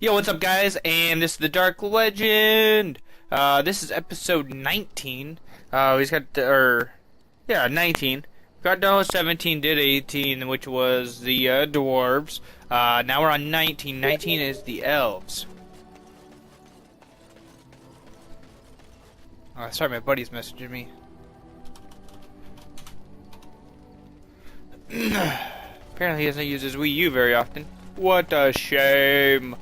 Yo, what's up, guys? And this is the Dark Legend. This is episode 19. He's got, 19. Got done with 17, did 18, which was the dwarves. Now we're on 19. 19 is the elves. Oh, sorry, my buddy's messaging me. Apparently, he doesn't use his Wii U very often. What a shame.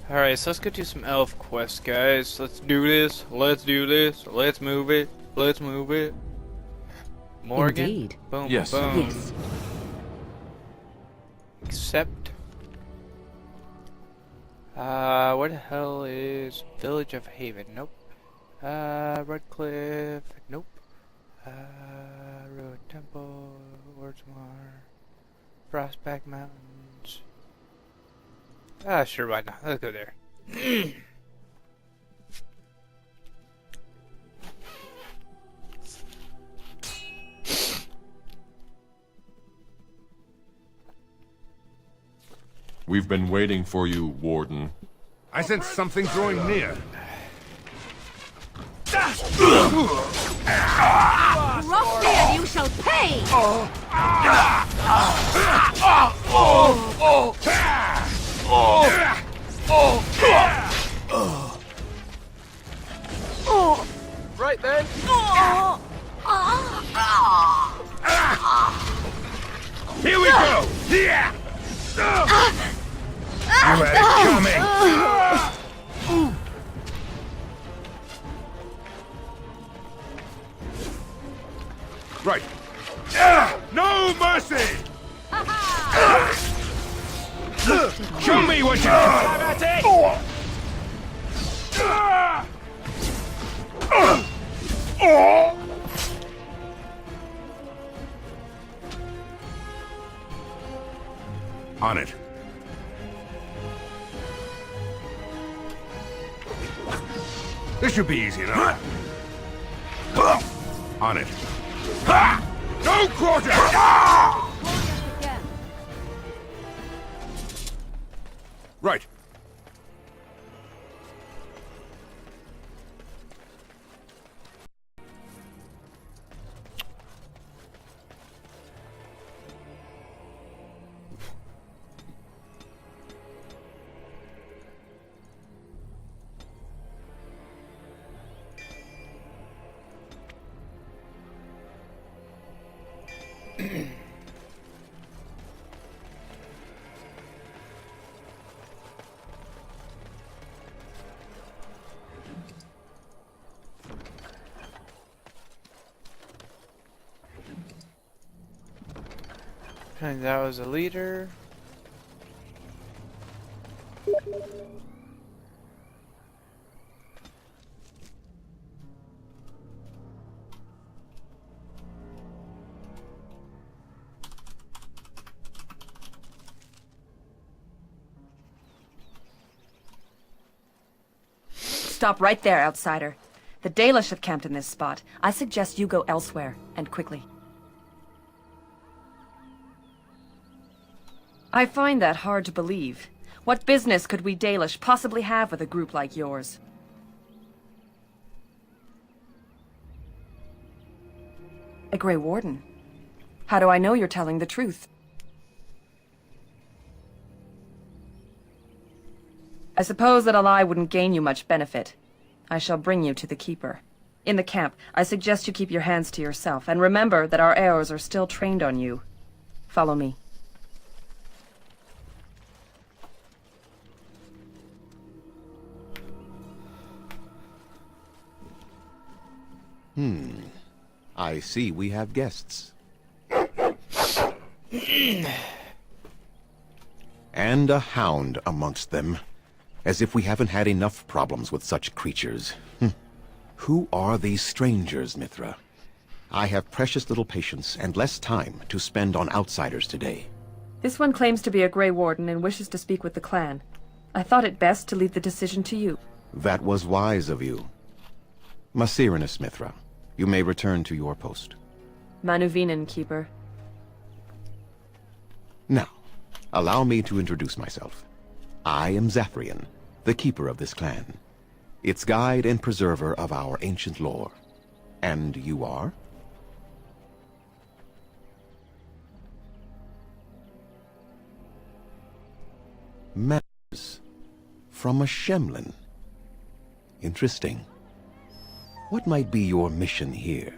Alright, so let's go do some elf quests, guys. Let's do this. Let's do this. Let's move it. Let's move it. Morgan? Indeed. Boom, Yes. boom. Yes. Accept. Where the hell is Village of Haven? Nope. Redcliffe? Nope. Ruined Temple, Ordsmar, Frostback Mountains. Sure, why not? Let's go there. We've been waiting for you, Warden. I sense something drawing near. Roughly and you shall pay! Right then. Here we go. Yeah. You had it coming. Right. No mercy. Show me what you got. On it. This should be easy enough. On it. No quarter! Right. And that was a leader. Stop right there, outsider. The Dalish have camped in this spot. I suggest you go elsewhere, and quickly. I find that hard to believe. What business could we Dalish possibly have with a group like yours? A Grey Warden? How do I know you're telling the truth? I suppose that a lie wouldn't gain you much benefit. I shall bring you to the Keeper. In the camp, I suggest you keep your hands to yourself, and remember that our arrows are still trained on you. Follow me. I see we have guests. And a hound amongst them. As if we haven't had enough problems with such creatures. Who are these strangers, Mithra? I have precious little patience and less time to spend on outsiders today. This one claims to be a Grey Warden and wishes to speak with the clan. I thought it best to leave the decision to you. That was wise of you. Masirinus, Mithra. You may return to your post. Manuvinen, Keeper. Now, Allow me to introduce myself. I am Zathrian, the keeper of this clan, its guide and preserver of our ancient lore. And you are? Manners. From a Shemlin. Interesting. What might be your mission here?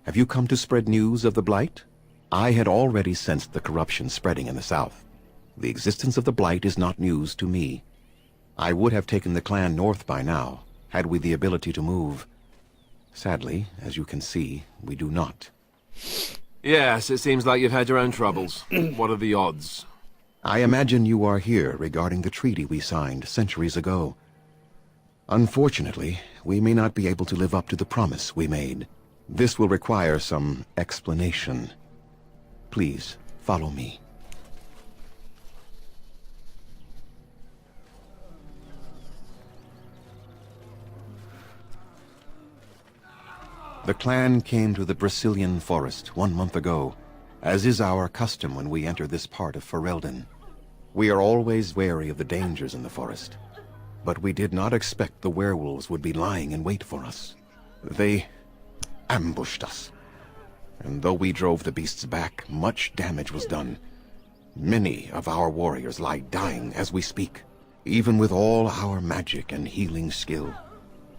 Have you come to spread news of the Blight? I had already sensed the corruption spreading in the south. The existence of the Blight is not news to me. I would have taken the clan north by now, had we the ability to move. Sadly, as you can see, we do not. Yes, it seems like you've had your own troubles. What are the odds? I imagine you are here regarding the treaty we signed centuries ago. Unfortunately, we may not be able to live up to the promise we made. This will require some explanation. Please, follow me. The clan came to the Brecilian forest 1 month ago, as is our custom when we enter this part of Ferelden. We are always wary of the dangers in the forest, but we did not expect the werewolves would be lying in wait for us. They ambushed us, and though we drove the beasts back, much damage was done. Many of our warriors lie dying as we speak. Even with all our magic and healing skill,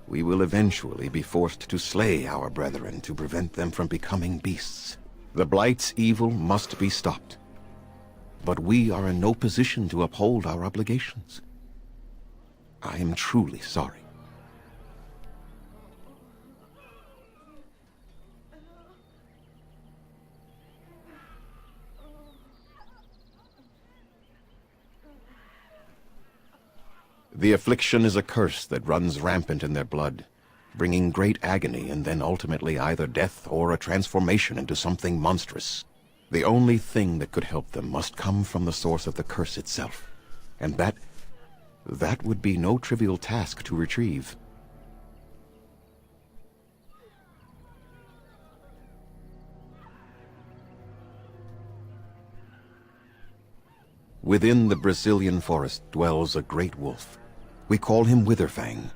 we will eventually be forced to slay our brethren to prevent them from becoming beasts. The Blight's evil must be stopped, but we are in no position to uphold our obligations. I am truly sorry. The affliction is a curse that runs rampant in their blood, bringing great agony and then ultimately either death or a transformation into something monstrous. The only thing that could help them must come from the source of the curse itself, and that would be no trivial task to retrieve. Within the Brecilian forest dwells a great wolf. We call him Witherfang.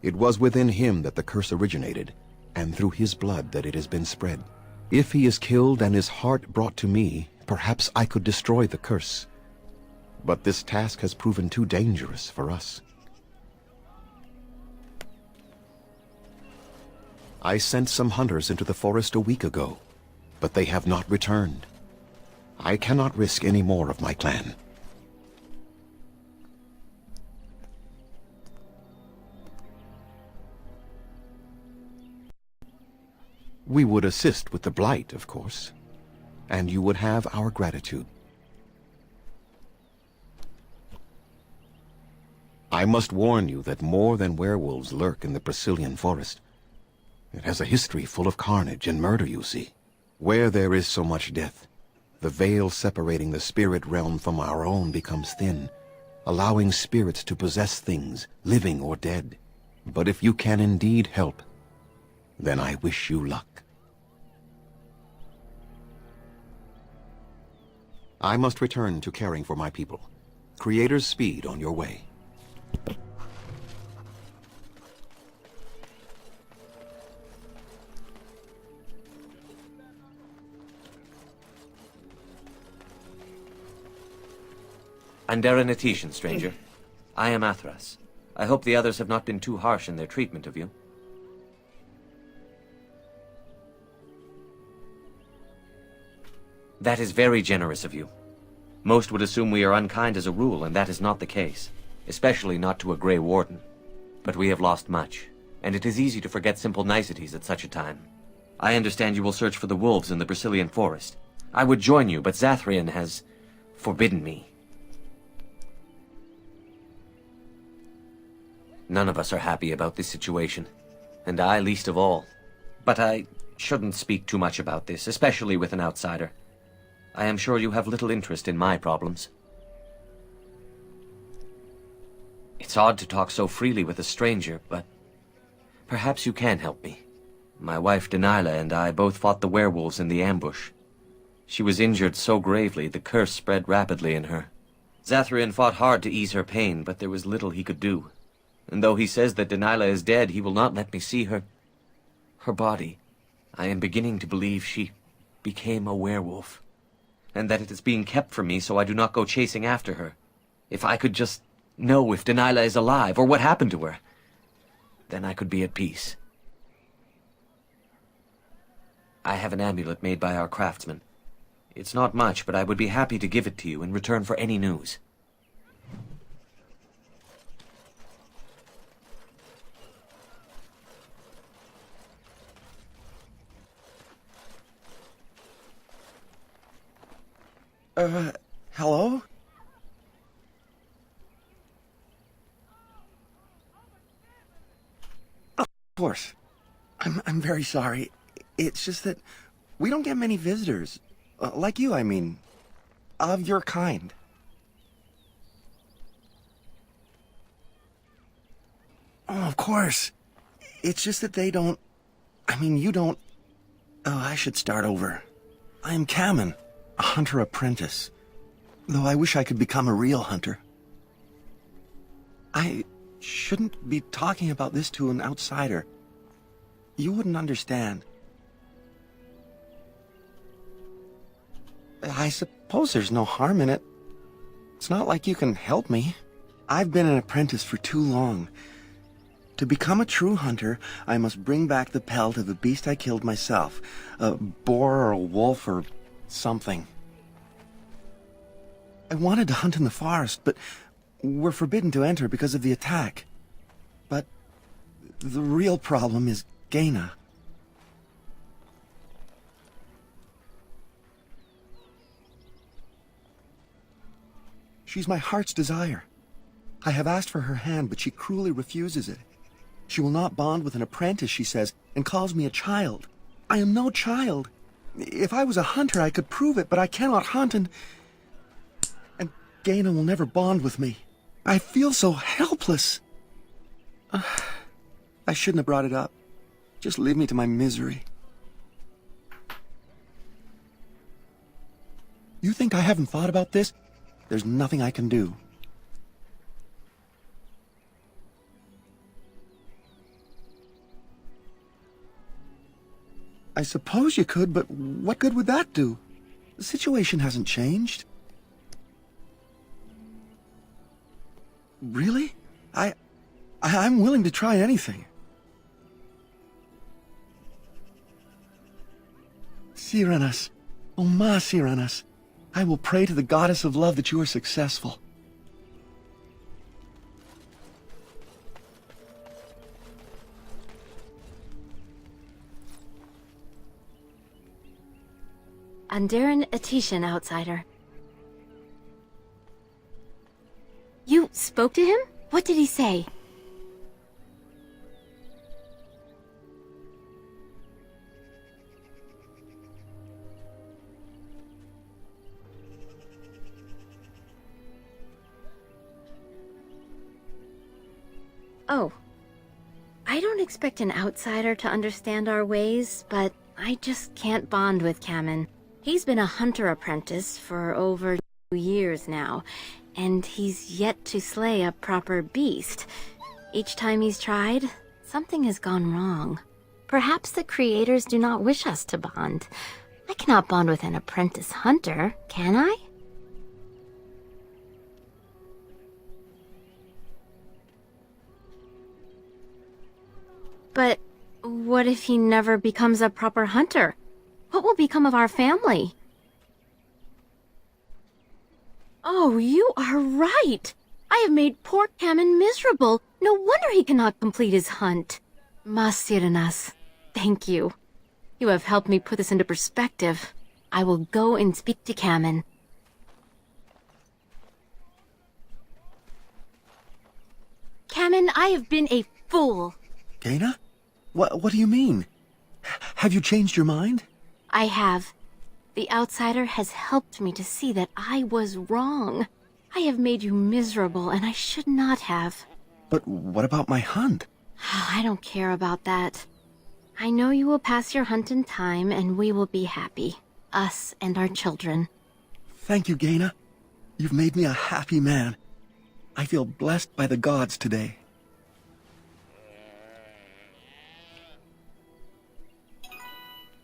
It was within him that the curse originated, and through his blood that it has been spread. If he is killed and his heart brought to me, perhaps I could destroy the curse. But this task has proven too dangerous for us. I sent some hunters into the forest a week ago, but they have not returned. I cannot risk any more of my clan. We would assist with the Blight, of course, and you would have our gratitude. I must warn you that more than werewolves lurk in the Brecilian forest. It has a history full of carnage and murder, you see. Where there is so much death, the veil separating the spirit realm from our own becomes thin, allowing spirits to possess things, living or dead. But if you can indeed help, then I wish you luck. I must return to caring for my people. Creator's speed on your way. Andera Natishan, stranger. I am Athras. I hope the others have not been too harsh in their treatment of you. That is very generous of you. Most would assume we are unkind as a rule, and that is not the case, especially not to a Grey Warden. But we have lost much, and it is easy to forget simple niceties at such a time. I understand you will search for the wolves in the Brecilian forest. I would join you, but Zathrian has forbidden me. None of us are happy about this situation, and I least of all. But I shouldn't speak too much about this, especially with an outsider. I am sure you have little interest in my problems. It's odd to talk so freely with a stranger, but perhaps you can help me. My wife Denilah and I both fought the werewolves in the ambush. She was injured so gravely, the curse spread rapidly in her. Zathrian fought hard to ease her pain, but there was little he could do. And though he says that Delilah is dead, he will not let me see her body. I am beginning to believe she became a werewolf, and that it is being kept from me so I do not go chasing after her. If I could just know if Delilah is alive, or what happened to her, then I could be at peace. I have an amulet made by our craftsman. It's not much, but I would be happy to give it to you in return for any news. Hello? Of course. I'm very sorry. It's just that we don't get many visitors. Like you, I mean. Of your kind. Oh, of course. It's just that they don't... I mean, you don't... Oh, I should start over. I am Kamen, a hunter apprentice. Though I wish I could become a real hunter. I shouldn't be talking about this to an outsider. You wouldn't understand. I suppose there's no harm in it. It's not like you can help me. I've been an apprentice for too long. To become a true hunter, I must bring back the pelt of a beast I killed myself. A boar or a wolf or something. I wanted to hunt in the forest, but we're forbidden to enter because of the attack. But the real problem is Gaina. She's my heart's desire. I have asked for her hand, but she cruelly refuses it. She will not bond with an apprentice, she says, and calls me a child. I am no child. If I was a hunter, I could prove it, but I cannot hunt, and Gaina will never bond with me. I feel so helpless. I shouldn't have brought it up. Just leave me to my misery. You think I haven't thought about this? There's nothing I can do. I suppose you could, but what good would that do? The situation hasn't changed. Really? I'm willing to try anything. Cyranas, oh ma Cyranas, I will pray to the goddess of love that you are successful. Andarin Atishan, outsider. You spoke to him? What did he say? Oh. I don't expect an outsider to understand our ways, but I just can't bond with Kamen. He's been a hunter apprentice for over 2 years now, and he's yet to slay a proper beast. Each time he's tried, something has gone wrong. Perhaps the creators do not wish us to bond. I cannot bond with an apprentice hunter, can I? But what if he never becomes a proper hunter? What will become of our family? Oh, you are right. I have made poor Kamen miserable. No wonder he cannot complete his hunt. Ma Cyranas, thank you. You have helped me put this into perspective. I will go and speak to Kamen. Kamen, I have been a fool. Gaina? What do you mean? Have you changed your mind? I have. The outsider has helped me to see that I was wrong. I have made you miserable, and I should not have. But what about my hunt? I don't care about that. I know you will pass your hunt in time, and we will be happy. us and our children. Thank you, Gaina. You've made me a happy man. I feel blessed by the gods today.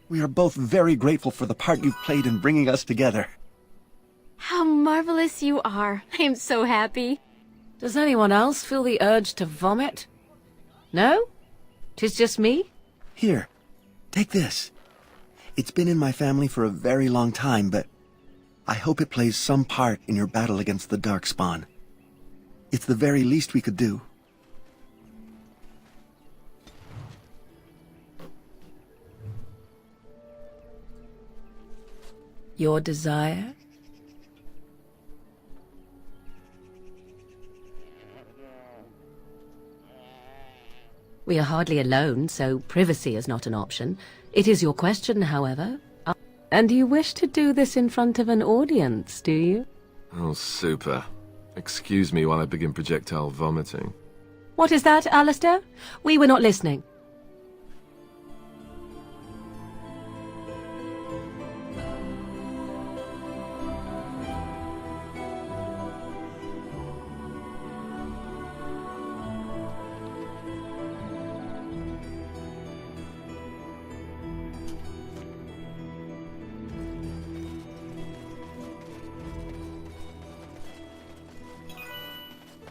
We are both very grateful for the part you've played in bringing us together. How marvelous you are. I am so happy. Does anyone else feel the urge to vomit? No? 'Tis just me? Here, take this. It's been in my family for a very long time, but I hope it plays some part in your battle against the Darkspawn. It's the very least we could do. Your desire? We are hardly alone, so privacy is not an option. It is your question, however. And you wish to do this in front of an audience, do you? Oh, super. Excuse me while I begin projectile vomiting. What is that, Alistair? We were not listening.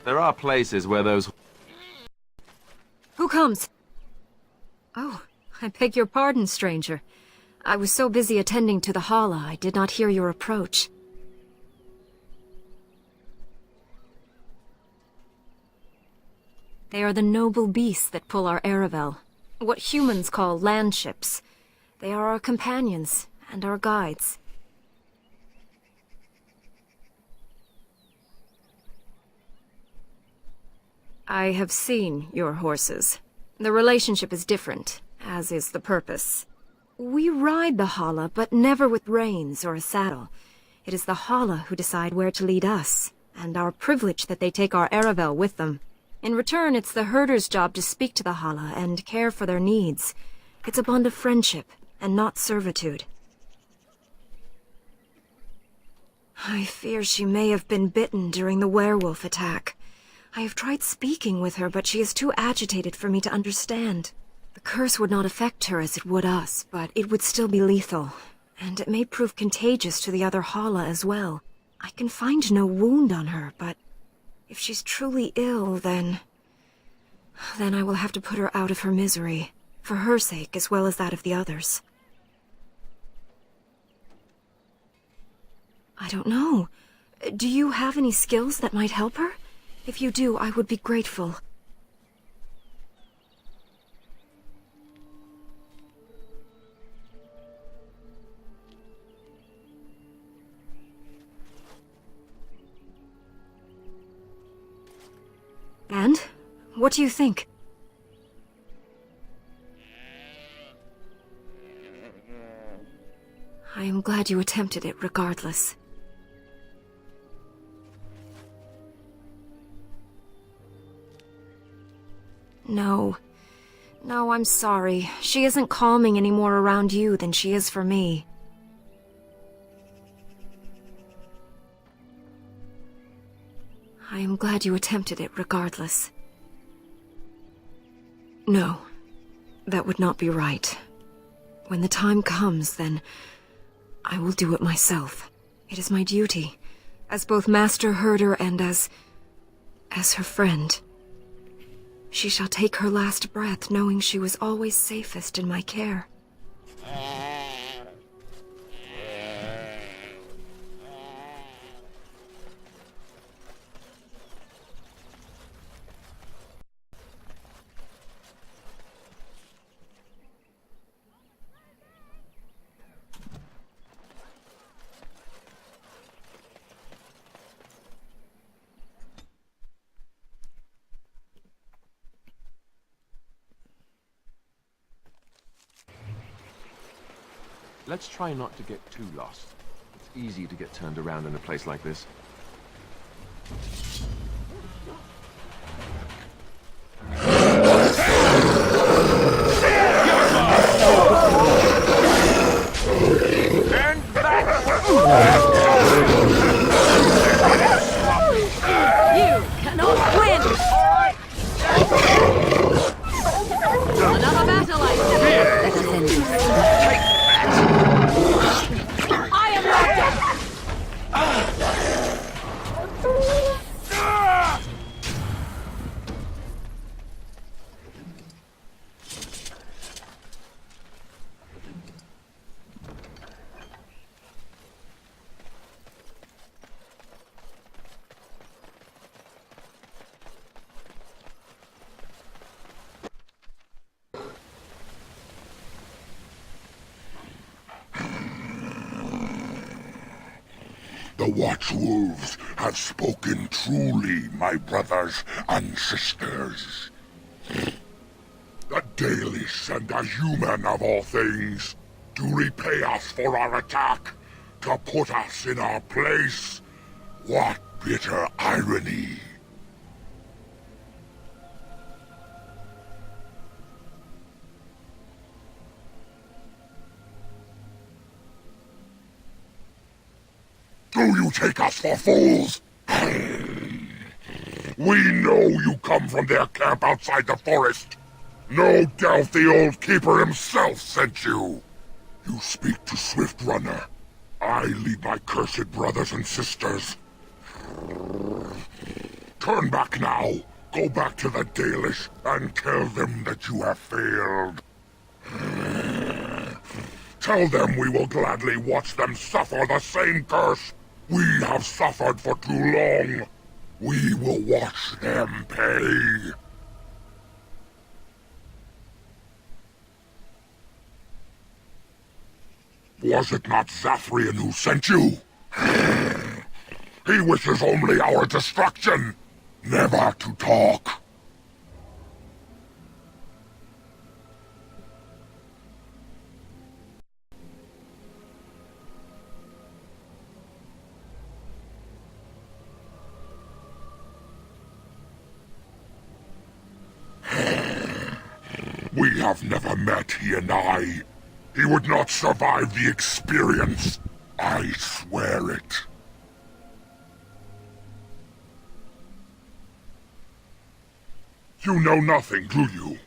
There are places where those... Who comes? Oh, I beg your pardon, stranger. I was so busy attending to the Hala, I did not hear your approach. They are the noble beasts that pull our Aravel, what humans call landships. They are our companions and our guides. I have seen your horses. The relationship is different, as is the purpose. We ride the Hala, but never with reins or a saddle. It is the Hala who decide where to lead us, and our privilege that they take our Aravel with them. In return, it's the herder's job to speak to the Hala and care for their needs. It's a bond of friendship, and not servitude. I fear she may have been bitten during the werewolf attack. I have tried speaking with her, but she is too agitated for me to understand. The curse would not affect her as it would us, but it would still be lethal, and it may prove contagious to the other Hala as well. I can find no wound on her, but if she's truly ill, then I will have to put her out of her misery, for her sake as well as that of the others. I don't know. Do you have any skills that might help her? If you do, I would be grateful. And? What do you think? I am glad you attempted it regardless. No. No, I'm sorry. She isn't calming any more around you than she is for me. I am glad you attempted it regardless. No. That would not be right. When the time comes, then I will do it myself. It is my duty, as both Master Herder and as her friend. She shall take her last breath knowing she was always safest in my care. Let's try not to get too lost. It's easy to get turned around in a place like this. And The Watchwolves have spoken truly, my brothers and sisters. The Dalish and the human of all things, to repay us for our attack, to put us in our place. What bitter irony. Do you take us for fools? We know you come from their camp outside the forest. No doubt the old keeper himself sent you. You speak to Swift Runner. I lead my cursed brothers and sisters. Turn back now. Go back to the Dalish and tell them that you have failed. Tell them we will gladly watch them suffer the same curse we have suffered for too long. We will watch them pay. Was it not Zathrian who sent you? He wishes only our destruction, never to talk. We have never met, he and I. He would not survive the experience. I swear it. You know nothing, do you?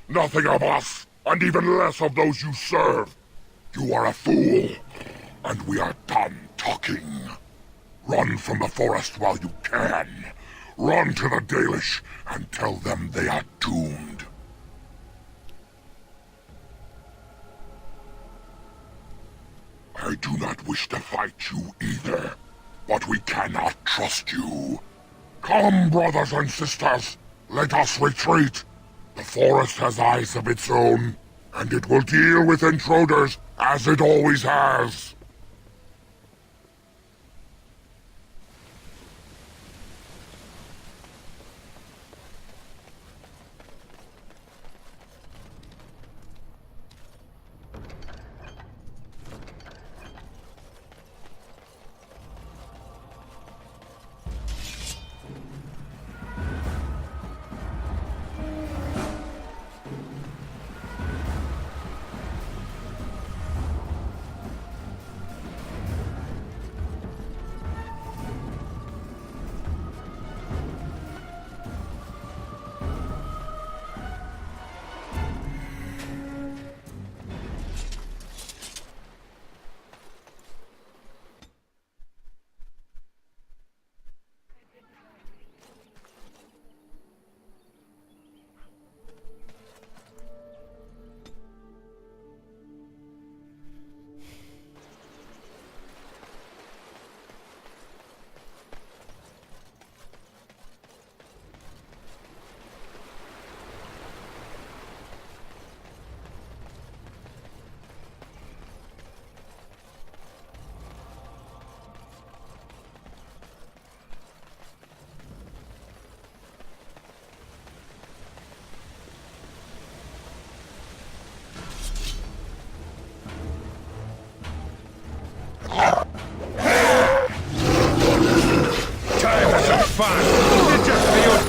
Nothing of us, and even less of those you serve. You are a fool, and we are done talking. Run from the forest while you can. Run to the Dalish and tell them they are doomed. I do not wish to fight you either, but we cannot trust you. Come, brothers and sisters, let us retreat. The forest has eyes of its own, and it will deal with intruders as it always has.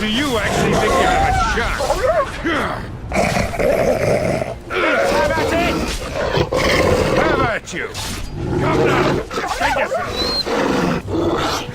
Do you actually think you have a shot? Let's have at it! Have at you! Come now! Defend yourself!